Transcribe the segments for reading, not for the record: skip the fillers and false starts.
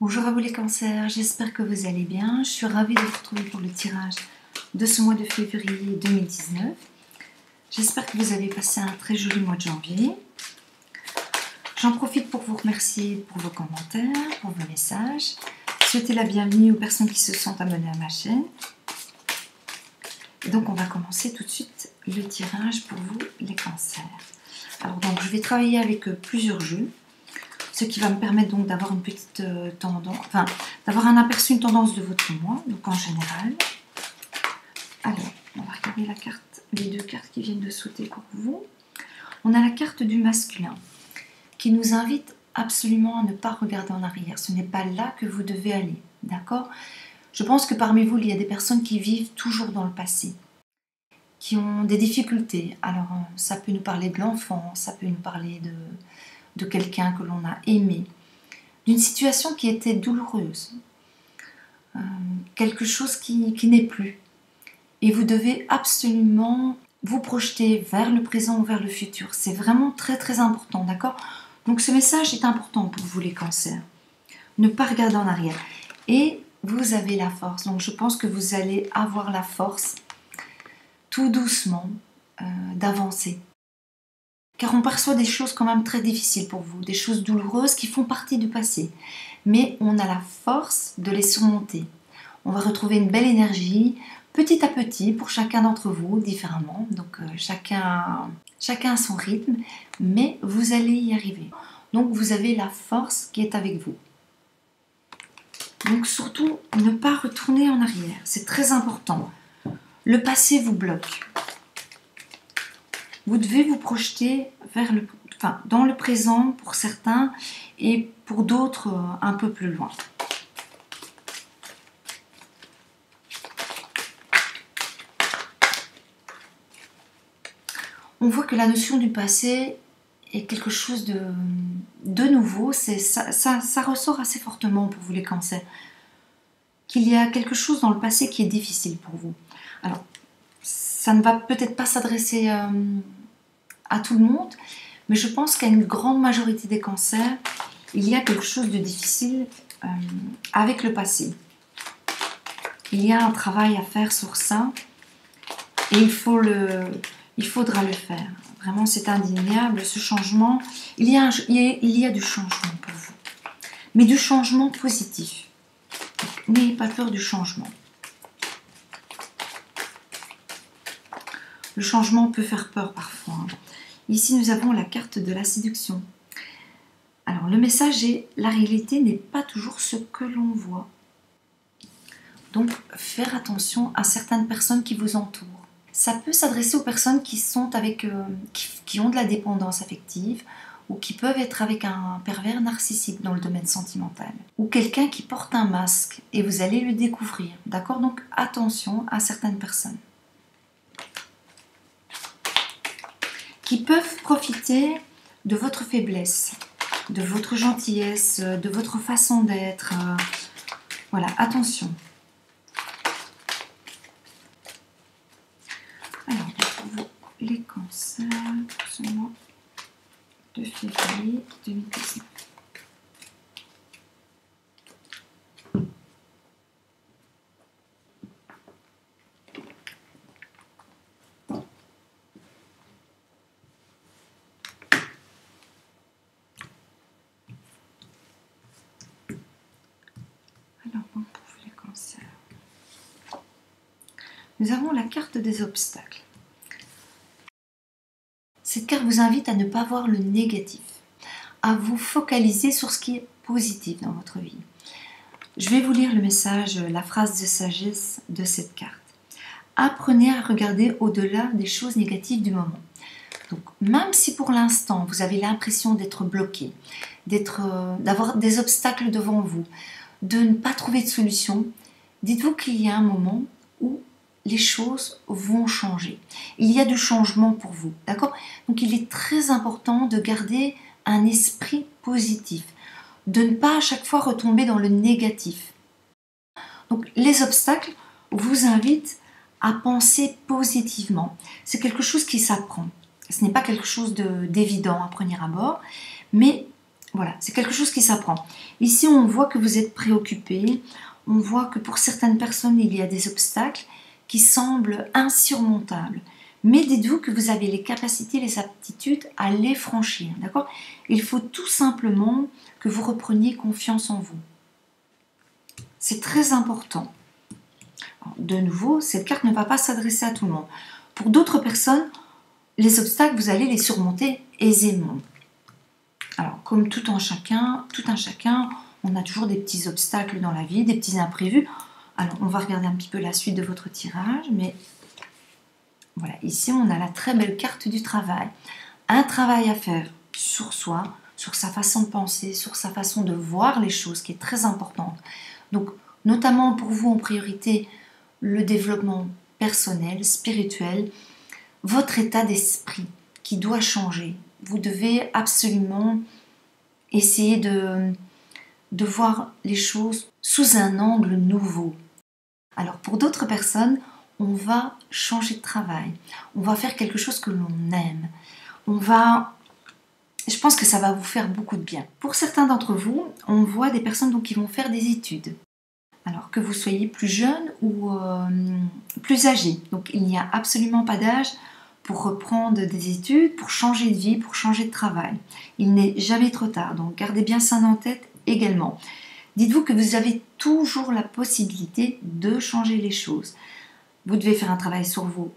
Bonjour à vous les cancers, j'espère que vous allez bien. Je suis ravie de vous retrouver pour le tirage de ce mois de février 2019. J'espère que vous avez passé un très joli mois de janvier. J'en profite pour vous remercier pour vos commentaires, pour vos messages. Souhaiter la bienvenue aux personnes qui se sont abonnées à ma chaîne. Et donc on va commencer tout de suite le tirage pour vous les cancers. Alors donc je vais travailler avec plusieurs jeux. Ce qui va me permettre donc d'avoir une petite tendance, enfin d'avoir un aperçu, une tendance de votre mois, donc en général. Alors, on va regarder la carte, les deux cartes qui viennent de sauter pour vous. On a la carte du masculin qui nous invite absolument à ne pas regarder en arrière. Ce n'est pas là que vous devez aller, d'accord? Je pense que parmi vous, il y a des personnes qui vivent toujours dans le passé, qui ont des difficultés. Alors, ça peut nous parler de l'enfant, ça peut nous parler de quelqu'un que l'on a aimé, d'une situation qui était douloureuse, quelque chose qui n'est plus. Et vous devez absolument vous projeter vers le présent ou vers le futur. C'est vraiment très très important, d'accord? Donc ce message est important pour vous les cancers. Ne pas regarder en arrière. Et vous avez la force. Donc je pense que vous allez avoir la force, tout doucement, d'avancer. Car on perçoit des choses quand même très difficiles pour vous, des choses douloureuses qui font partie du passé. Mais on a la force de les surmonter. On va retrouver une belle énergie, petit à petit, pour chacun d'entre vous, différemment. Donc chacun a son rythme, mais vous allez y arriver. Donc vous avez la force qui est avec vous. Donc surtout, ne pas retourner en arrière, c'est très important. Le passé vous bloque. Vous devez vous projeter dans le présent pour certains et pour d'autres un peu plus loin. On voit que la notion du passé est quelque chose de nouveau. Ça ressort assez fortement pour vous les cancers. Qu'il y a quelque chose dans le passé qui est difficile pour vous. Alors, ça ne va peut-être pas s'adresser à tout le monde, mais je pense qu'à une grande majorité des cancers, il y a quelque chose de difficile avec le passé. Il y a un travail à faire sur ça et il faudra le faire. Vraiment, c'est indéniable, ce changement. Il y a du changement pour vous, mais du changement positif. N'ayez pas peur du changement. Le changement peut faire peur parfois. Ici, nous avons la carte de la séduction. Alors, le message est « La réalité n'est pas toujours ce que l'on voit ». Donc, faire attention à certaines personnes qui vous entourent. Ça peut s'adresser aux personnes qui sont qui ont de la dépendance affective ou qui peuvent être avec un pervers narcissique dans le domaine sentimental. Ou quelqu'un qui porte un masque et vous allez le découvrir. D'accord? Donc, attention à certaines personnes qui peuvent profiter de votre faiblesse, de votre gentillesse, de votre façon d'être. Voilà, attention. Alors, pour vous, les cancers, pour ce mois de février 2019. Nous avons la carte des obstacles. Cette carte vous invite à ne pas voir le négatif, à vous focaliser sur ce qui est positif dans votre vie. Je vais vous lire le message, la phrase de sagesse de cette carte. Apprenez à regarder au-delà des choses négatives du moment. Donc, même si pour l'instant vous avez l'impression d'être bloqué, d'avoir des obstacles devant vous, de ne pas trouver de solution, dites-vous qu'il y a un moment où les choses vont changer. Il y a du changement pour vous, d'accord? Donc il est très important de garder un esprit positif, de ne pas à chaque fois retomber dans le négatif. Donc les obstacles vous invitent à penser positivement. C'est quelque chose qui s'apprend. Ce n'est pas quelque chose d'évident à premier abord, mais Voilà, c'est quelque chose qui s'apprend. Ici, on voit que vous êtes préoccupé. On voit que pour certaines personnes, il y a des obstacles qui semblent insurmontables. Mais dites-vous que vous avez les capacités, les aptitudes à les franchir, d'accord? Il faut tout simplement que vous repreniez confiance en vous. C'est très important. Alors, de nouveau, cette carte ne va pas s'adresser à tout le monde. Pour d'autres personnes, les obstacles, vous allez les surmonter aisément. Alors, comme tout un chacun, on a toujours des petits obstacles dans la vie, des petits imprévus. Alors, on va regarder un petit peu la suite de votre tirage, mais voilà, ici, on a la très belle carte du travail. Un travail à faire sur soi, sur sa façon de penser, sur sa façon de voir les choses, qui est très importante. Donc, notamment pour vous, en priorité, le développement personnel, spirituel, votre état d'esprit qui doit changer. Vous devez absolument essayer de voir les choses sous un angle nouveau. Alors, pour d'autres personnes, on va changer de travail. On va faire quelque chose que l'on aime. Je pense que ça va vous faire beaucoup de bien. Pour certains d'entre vous, on voit des personnes donc, qui vont faire des études. Alors que vous soyez plus jeune ou plus âgé. Donc, il n'y a absolument pas d'âge pour reprendre des études, pour changer de vie, pour changer de travail. Il n'est jamais trop tard. Donc, gardez bien ça en tête également. Dites-vous que vous avez toujours la possibilité de changer les choses. Vous devez faire un travail sur vous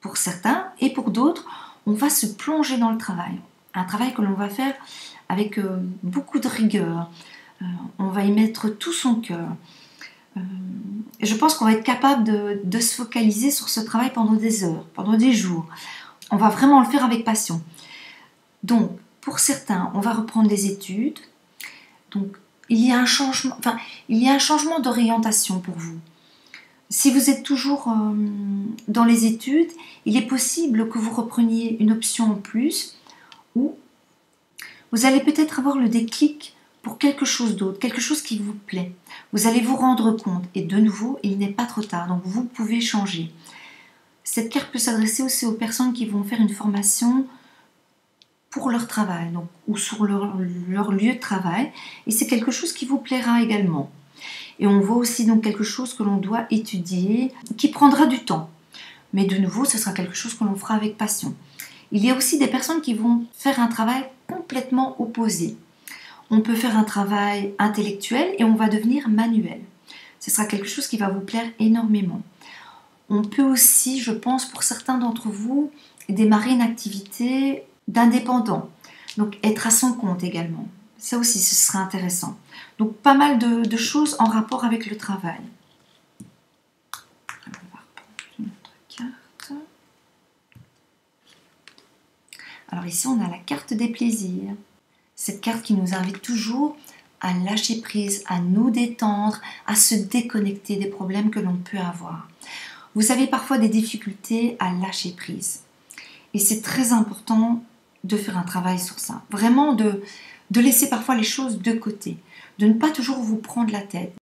pour certains et pour d'autres, on va se plonger dans le travail. Un travail que l'on va faire avec beaucoup de rigueur. On va y mettre tout son cœur. Je pense qu'on va être capable de se focaliser sur ce travail pendant des heures, pendant des jours. On va vraiment le faire avec passion. Donc, pour certains, on va reprendre des études. Donc, il y a un changement d'orientation pour vous. Si vous êtes toujours dans les études, il est possible que vous repreniez une option en plus ou vous allez peut-être avoir le déclic pour quelque chose d'autre, quelque chose qui vous plaît. Vous allez vous rendre compte et de nouveau, il n'est pas trop tard, donc vous pouvez changer. Cette carte peut s'adresser aussi aux personnes qui vont faire une formation pour leur travail donc, ou sur leur lieu de travail et c'est quelque chose qui vous plaira également. Et on voit aussi donc quelque chose que l'on doit étudier, qui prendra du temps. Mais de nouveau, ce sera quelque chose que l'on fera avec passion. Il y a aussi des personnes qui vont faire un travail complètement opposé. On peut faire un travail intellectuel et on va devenir manuel. Ce sera quelque chose qui va vous plaire énormément. On peut aussi, je pense, pour certains d'entre vous, démarrer une activité d'indépendant. Donc être à son compte également. Ça aussi, ce sera intéressant. Donc, pas mal de choses en rapport avec le travail. On va reprendre une autre carte. Alors ici, on a la carte des plaisirs. Cette carte qui nous invite toujours à lâcher prise, à nous détendre, à se déconnecter des problèmes que l'on peut avoir. Vous avez parfois des difficultés à lâcher prise. Et c'est très important de faire un travail sur ça. Vraiment de laisser parfois les choses de côté, de ne pas toujours vous prendre la tête.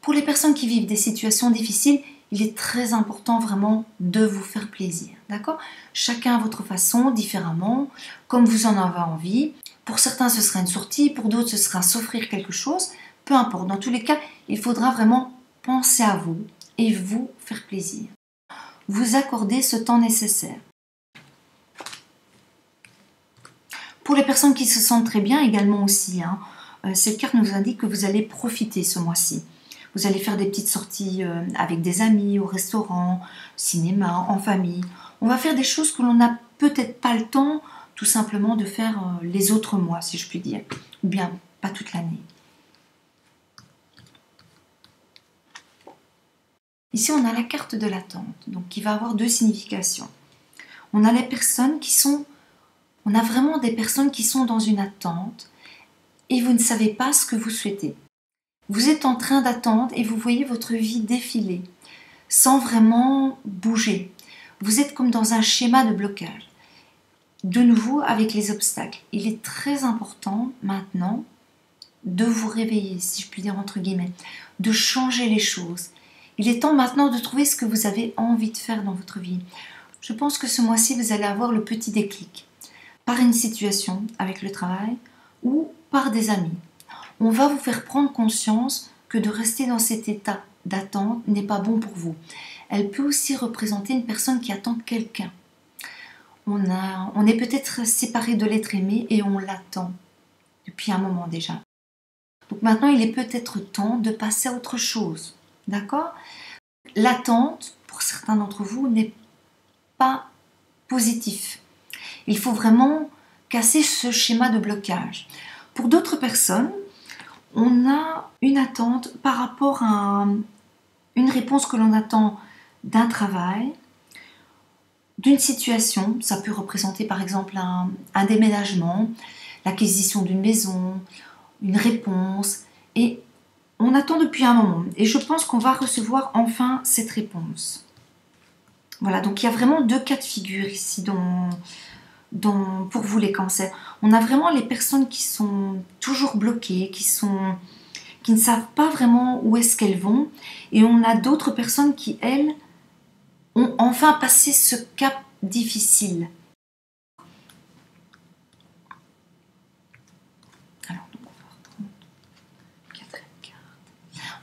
Pour les personnes qui vivent des situations difficiles, il est très important vraiment de vous faire plaisir, d'accord? Chacun à votre façon, différemment, comme vous en avez envie. Pour certains, ce sera une sortie, pour d'autres, ce sera s'offrir quelque chose. Peu importe, dans tous les cas, il faudra vraiment penser à vous et vous faire plaisir. Vous accorder ce temps nécessaire. Pour les personnes qui se sentent très bien également aussi, cette carte nous indique que vous allez profiter ce mois-ci. Vous allez faire des petites sorties avec des amis, au restaurant, cinéma, en famille. On va faire des choses que l'on n'a peut-être pas le temps tout simplement de faire les autres mois, si je puis dire. Ou bien pas toute l'année. Ici, on a la carte de l'attente, donc qui va avoir deux significations. On a les personnes qui sont... On a vraiment des personnes qui sont dans une attente et vous ne savez pas ce que vous souhaitez. Vous êtes en train d'attendre et vous voyez votre vie défiler sans vraiment bouger. Vous êtes comme dans un schéma de blocage. De nouveau avec les obstacles. Il est très important maintenant de vous réveiller, si je puis dire entre guillemets, de changer les choses. Il est temps maintenant de trouver ce que vous avez envie de faire dans votre vie. Je pense que ce mois-ci, vous allez avoir le petit déclic. Par une situation avec le travail ou par des amis. On va vous faire prendre conscience que de rester dans cet état d'attente n'est pas bon pour vous. Elle peut aussi représenter une personne qui attend quelqu'un. On est peut-être séparé de l'être aimé et on l'attend depuis un moment déjà. Donc maintenant, il est peut-être temps de passer à autre chose. D'accord? L'attente, pour certains d'entre vous, n'est pas positif. Il faut vraiment casser ce schéma de blocage. Pour d'autres personnes, on a une attente par rapport à une réponse que l'on attend d'un travail, d'une situation. Ça peut représenter par exemple un déménagement, l'acquisition d'une maison, une réponse. Et on attend depuis un moment. Et je pense qu'on va recevoir enfin cette réponse. Voilà, donc il y a vraiment deux cas de figure ici pour vous les cancers. On a vraiment les personnes qui sont toujours bloquées, qui ne savent pas vraiment où est-ce qu'elles vont. Et on a d'autres personnes qui, elles, ont enfin passé ce cap difficile. Alors, donc on va reprendre la quatrième carte.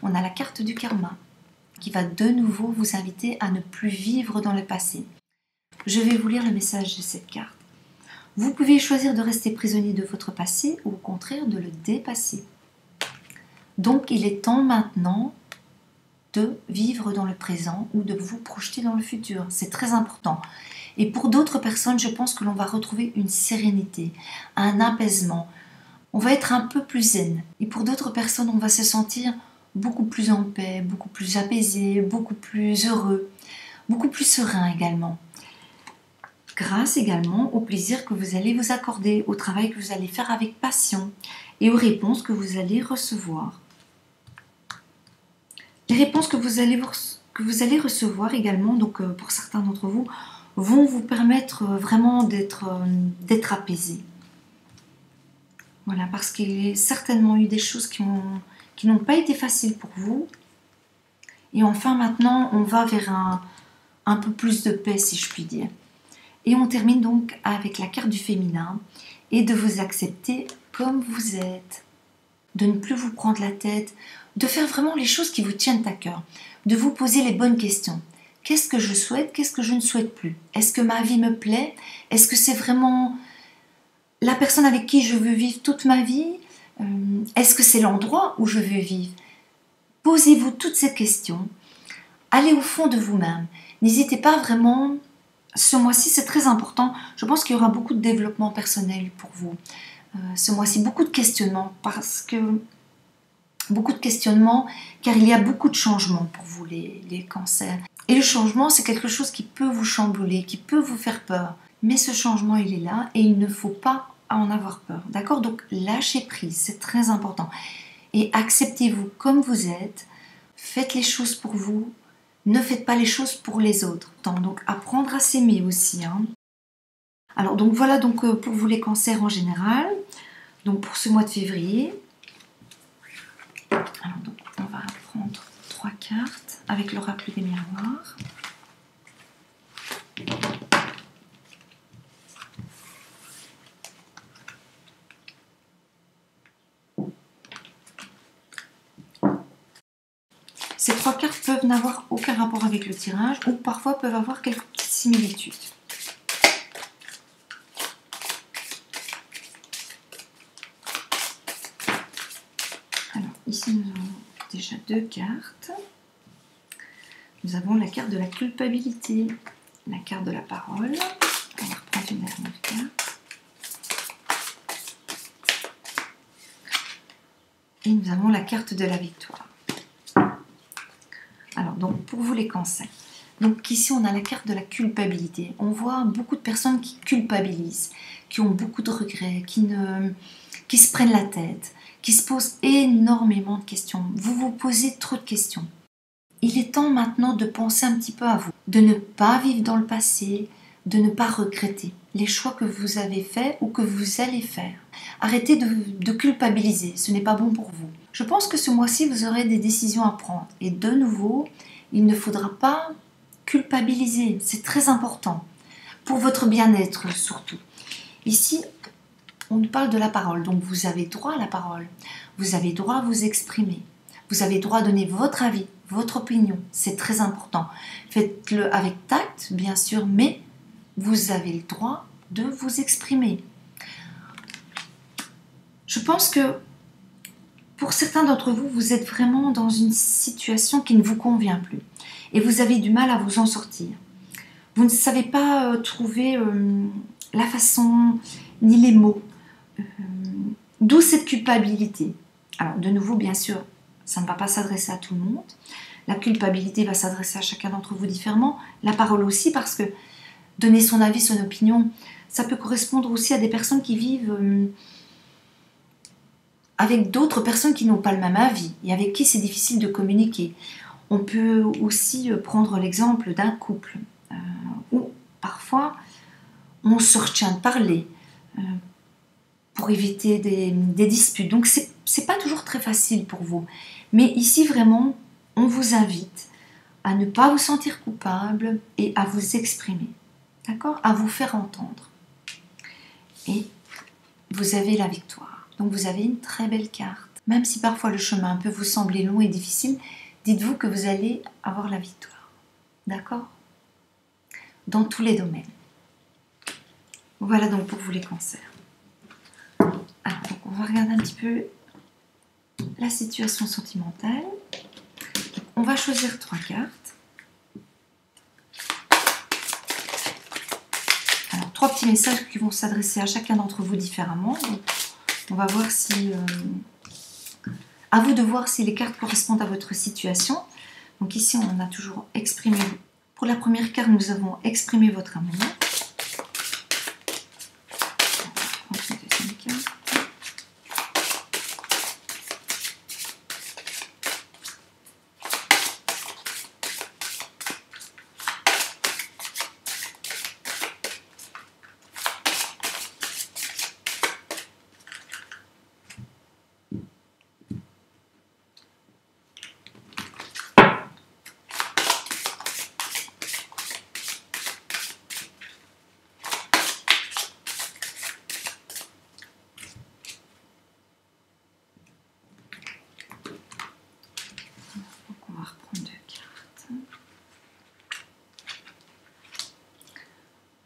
On a la carte du karma qui va de nouveau vous inviter à ne plus vivre dans le passé. Je vais vous lire le message de cette carte. Vous pouvez choisir de rester prisonnier de votre passé ou au contraire de le dépasser. Donc il est temps maintenant de vivre dans le présent ou de vous projeter dans le futur. C'est très important. Et pour d'autres personnes, je pense que l'on va retrouver une sérénité, un apaisement. On va être un peu plus zen. Et pour d'autres personnes, on va se sentir beaucoup plus en paix, beaucoup plus apaisé, beaucoup plus heureux, beaucoup plus serein également. Grâce également au plaisir que vous allez vous accorder, au travail que vous allez faire avec passion et aux réponses que vous allez recevoir. Les réponses que vous allez recevoir également, donc pour certains d'entre vous, vont vous permettre vraiment d'être apaisé. Voilà, parce qu'il y a certainement eu des choses qui n'ont pas été faciles pour vous. Et enfin, maintenant, on va vers un peu plus de paix, si je puis dire. Et on termine donc avec la carte du féminin et de vous accepter comme vous êtes, de ne plus vous prendre la tête, de faire vraiment les choses qui vous tiennent à cœur, de vous poser les bonnes questions. Qu'est-ce que je souhaite? Qu'est-ce que je ne souhaite plus? Est-ce que ma vie me plaît? Est-ce que c'est vraiment la personne avec qui je veux vivre toute ma vie? Est-ce que c'est l'endroit où je veux vivre? Posez-vous toutes ces questions. Allez au fond de vous-même. N'hésitez pas vraiment. Ce mois-ci, c'est très important. Je pense qu'il y aura beaucoup de développement personnel pour vous. Ce mois-ci, beaucoup de questionnements, car il y a beaucoup de changements pour vous, les cancers. Et le changement, c'est quelque chose qui peut vous chambouler, qui peut vous faire peur. Mais ce changement, il est là et il ne faut pas en avoir peur. D'accord? Donc, lâchez prise, c'est très important. Et acceptez-vous comme vous êtes. Faites les choses pour vous. Ne faites pas les choses pour les autres. Donc, apprendre à s'aimer aussi. Alors, donc voilà donc, pour vous les cancers en général. Donc, pour ce mois de février. Alors, donc, on va prendre 3 cartes avec l'oracle des miroirs. Ces 3 cartes peuvent n'avoir aucun rapport avec le tirage ou parfois peuvent avoir quelques petites similitudes. Alors ici nous avons déjà 2 cartes. Nous avons la carte de la culpabilité, la carte de la parole. On va reprendre une dernière carte. Et nous avons la carte de la victoire. Alors, donc, pour vous les cancers. Donc, ici, on a la carte de la culpabilité. On voit beaucoup de personnes qui culpabilisent, qui ont beaucoup de regrets, qui se prennent la tête, qui se posent énormément de questions. Vous vous posez trop de questions. Il est temps maintenant de penser un petit peu à vous, de ne pas vivre dans le passé, de ne pas regretter les choix que vous avez faits ou que vous allez faire. Arrêtez de culpabiliser, ce n'est pas bon pour vous. Je pense que ce mois-ci, vous aurez des décisions à prendre. Et de nouveau, il ne faudra pas culpabiliser, c'est très important. Pour votre bien-être surtout. Ici, on nous parle de la parole. Donc vous avez droit à la parole. Vous avez droit à vous exprimer. Vous avez droit à donner votre avis, votre opinion. C'est très important. Faites-le avec tact, bien sûr, mais vous avez le droit de vous exprimer. Je pense que pour certains d'entre vous, vous êtes vraiment dans une situation qui ne vous convient plus. Et vous avez du mal à vous en sortir. Vous ne savez pas trouver la façon ni les mots. D'où cette culpabilité. Alors, de nouveau, bien sûr, ça ne va pas s'adresser à tout le monde. La culpabilité va s'adresser à chacun d'entre vous différemment. La parole aussi, parce que donner son avis, son opinion, ça peut correspondre aussi à des personnes qui vivent avec d'autres personnes qui n'ont pas le même avis et avec qui c'est difficile de communiquer. On peut aussi prendre l'exemple d'un couple où parfois on se retient de parler pour éviter des disputes. Donc c'est pas toujours très facile pour vous. Mais ici vraiment, on vous invite à ne pas vous sentir coupable et à vous exprimer. D'accord? À vous faire entendre. Et vous avez la victoire. Donc vous avez une très belle carte. Même si parfois le chemin peut vous sembler long et difficile, dites-vous que vous allez avoir la victoire. D'accord? Dans tous les domaines. Voilà donc pour vous les cancers. Alors, donc on va regarder un petit peu la situation sentimentale. Donc, on va choisir 3 cartes. Alors, 3 petits messages qui vont s'adresser à chacun d'entre vous différemment. Donc, on va voir si... à vous de voir si les cartes correspondent à votre situation. Donc ici, on a toujours exprimé... Pour la première carte, nous avons exprimé votre amour. On va prendre la deuxième carte.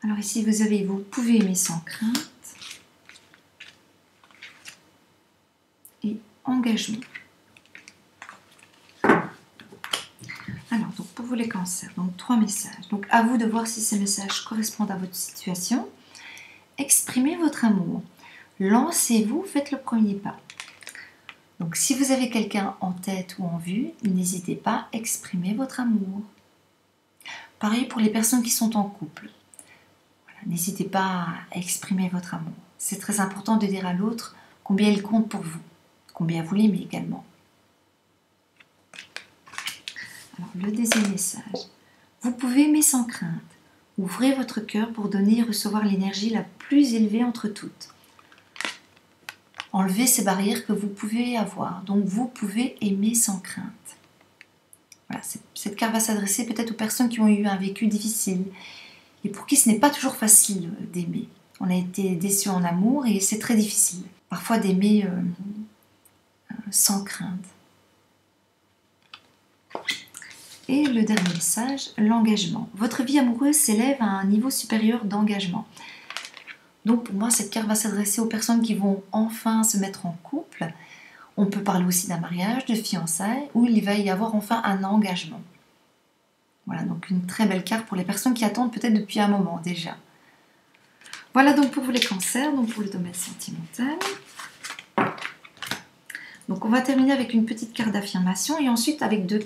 Alors ici, vous pouvez aimer sans crainte et engagement. Alors, donc pour vous les cancers, donc 3 messages. Donc à vous de voir si ces messages correspondent à votre situation. Exprimez votre amour. Lancez-vous, faites le premier pas. Donc si vous avez quelqu'un en tête ou en vue, n'hésitez pas à exprimer votre amour. Pareil pour les personnes qui sont en couple. N'hésitez pas à exprimer votre amour. C'est très important de dire à l'autre combien il compte pour vous, combien vous l'aimez également. Alors, le deuxième message. Vous pouvez aimer sans crainte. Ouvrez votre cœur pour donner et recevoir l'énergie la plus élevée entre toutes. Enlevez ces barrières que vous pouvez avoir. Donc, vous pouvez aimer sans crainte. Voilà, cette carte va s'adresser peut-être aux personnes qui ont eu un vécu difficile et pour qui ce n'est pas toujours facile d'aimer. On a été déçus en amour et c'est très difficile. Parfois d'aimer sans crainte. Et le dernier message, l'engagement. Votre vie amoureuse s'élève à un niveau supérieur d'engagement. Donc pour moi, cette carte va s'adresser aux personnes qui vont enfin se mettre en couple. On peut parler aussi d'un mariage, de fiançailles, où il va y avoir enfin un engagement. Voilà, donc une très belle carte pour les personnes qui attendent peut-être depuis un moment déjà. Voilà donc pour vous les cancers, donc pour le domaine sentimental. Donc on va terminer avec une petite carte d'affirmation et ensuite avec 2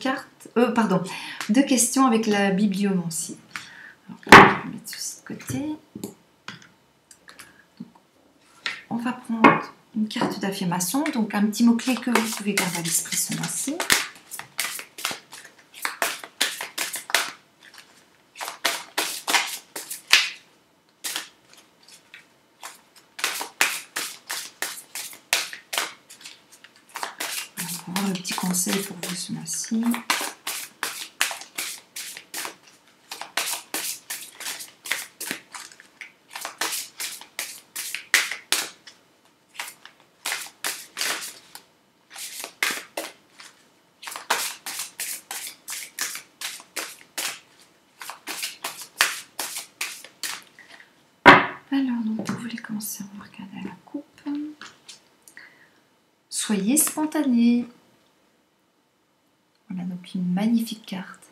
questions avec la bibliomancie. Alors, je vais mettre ceci de côté. Donc, on va prendre une carte d'affirmation, donc un petit mot-clé que vous pouvez garder à l'esprit ce mois-ci. On va voir le petit conseil pour vous ce mois-ci. Soyez spontané. Voilà donc une magnifique carte.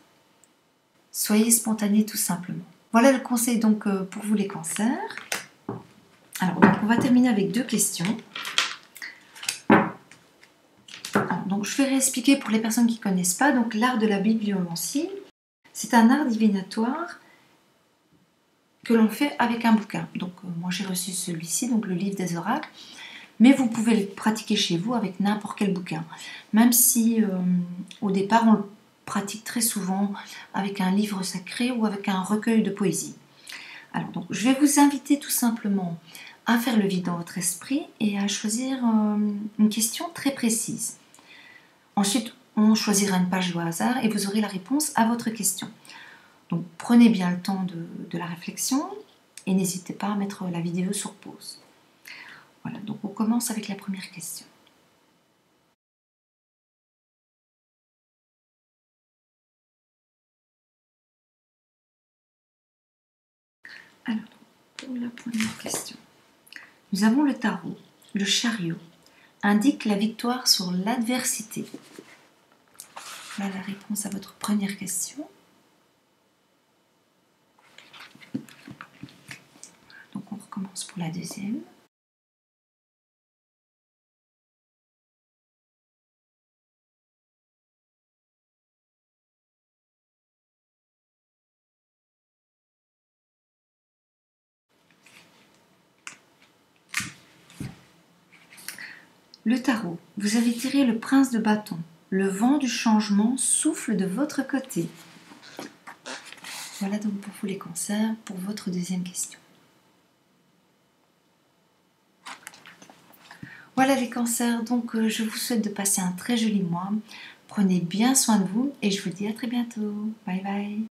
Soyez spontané tout simplement. Voilà le conseil donc pour vous les cancers. Alors donc, on va terminer avec 2 questions. Alors, donc je vais réexpliquer pour les personnes qui ne connaissent pas. Donc l'art de la bibliomancie, c'est un art divinatoire que l'on fait avec un bouquin. Donc moi j'ai reçu celui-ci, donc le livre des oracles. Mais vous pouvez le pratiquer chez vous avec n'importe quel bouquin. Même si au départ on le pratique très souvent avec un livre sacré ou avec un recueil de poésie. Alors donc je vais vous inviter tout simplement à faire le vide dans votre esprit et à choisir une question très précise. Ensuite on choisira une page au hasard et vous aurez la réponse à votre question. Donc prenez bien le temps de la réflexion et n'hésitez pas à mettre la vidéo sur pause. Voilà, donc on commence avec la première question. Alors, pour la première question, nous avons le tarot. Le chariot indique la victoire sur l'adversité. Voilà la réponse à votre première question. Donc on recommence pour la deuxième. Le tarot, vous avez tiré le prince de bâton. Le vent du changement souffle de votre côté. Voilà donc pour vous les cancers, pour votre deuxième question. Voilà les cancers, donc je vous souhaite de passer un très joli mois. Prenez bien soin de vous et je vous dis à très bientôt. Bye bye.